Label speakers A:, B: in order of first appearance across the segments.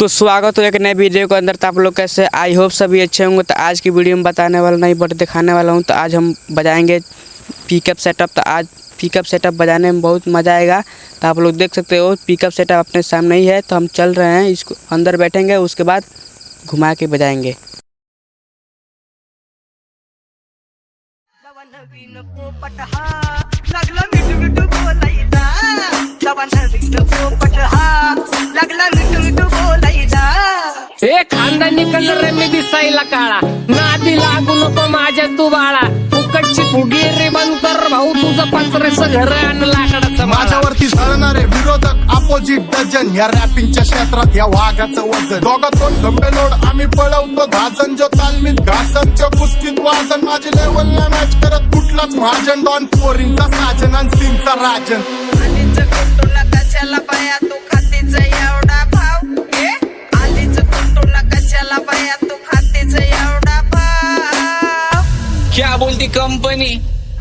A: तो स्वागत हो एक नए वीडियो के अंदर। तो आप लोग कैसे, आई होप सभी अच्छे होंगे। तो आज की वीडियो में बताने वाला नहीं बट दिखाने वाला हूँ। तो आज हम बजाएंगे पिकअप सेटअप। तो आज पिकअप सेटअप बजाने में बहुत मज़ा आएगा। तो आप लोग देख सकते हो पिकअप सेटअप अपने सामने ही है। तो हम चल रहे हैं, इसको अंदर बैठेंगे, उसके बाद घुमा के बजाएंगे।
B: हे खानदानी कलर मी दिसायला काळा, नादी लागू नको माझ्या तू बाळा. फुकटची फुगीरी बंद कर भाऊ, तुझं पत्र्याचं घर आणि लाकडाचं.
C: माझ्यावरती झळणारे विरोधक अपोजिट डझन, या रॅपिंगच्या क्षेत्रात या वाघाचं वजन. दोघातून खंबे लोड आम्ही पळवतो धाजन, जो तालमीत घासांच्या कुस्तीत वाजन. माझी लेवलला मॅच करत कुठलाच महाजन, डॉन पोरींचा साजन आणि सिंगचा राजन.
D: आलीच कुटुला कशाला बाया तू खातीच एवढा भाव, आलीच कुटुला कशाला बाया तू खातीच एवढा भाव.
B: क्या बोलती कंपनी?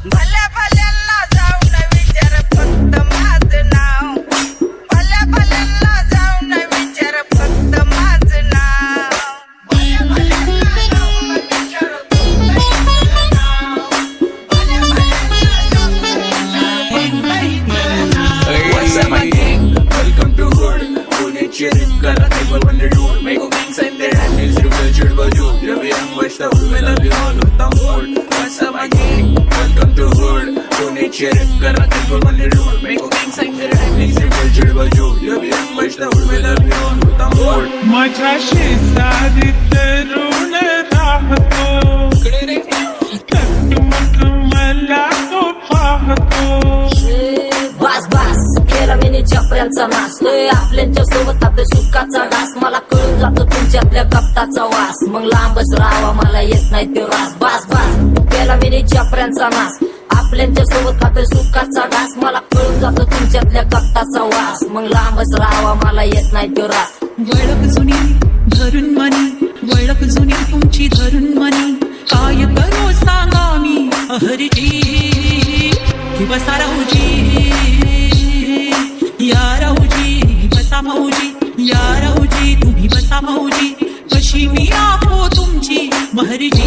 D: भल्या भल्यांना जाऊन विचार फक्त माझं नाव, भल्या भल्यांना जाऊन विचार फक्त माझं नाव. भल्या भल्यांना जाऊन विचार फक्त माझं नाव, भल्या भल्यांना जाऊन
E: Welcome to Hood. Puneche kara table when they do make inside their hand is real chill baju. Ravi Ambashta we love you all with the mood. What's up again? Welcome to Hood. Puneche kara table when they do make inside their hand is real chill baju. Ravi Ambashta we love you all with the mood.
F: माझ्या शेजारी तरुण राहतो, मग मला तो पाहतो.
G: बास बास केला मी चपऱ्यांचा नाश, आपल्याच्या सोबत आपल्या सुखाचा डास. मला कळून जातो तुमच्यातल्या कपटाचा वास, मग लांबच राहावा मला येत नाही तो रास. बास बास केला मी चपऱ्यांचा नाश, आपल्याच्या सोबत आपल्या सुखाचा डास. मला कळून जातो तुमच्यातल्या कपटाचा वास, मग लांबच राहावा मला येत नाही तो रास.
H: वळख जुनी धरून मनी, वळख जुनी तुमची धरून मनी. काय करो सांगा मी अहरीची कि बसा राहूजी, या राहूजी बसा भाऊजी, या राहूजी तुम्ही बसा भाऊजी. कशी मी आपो तुमची महरीची.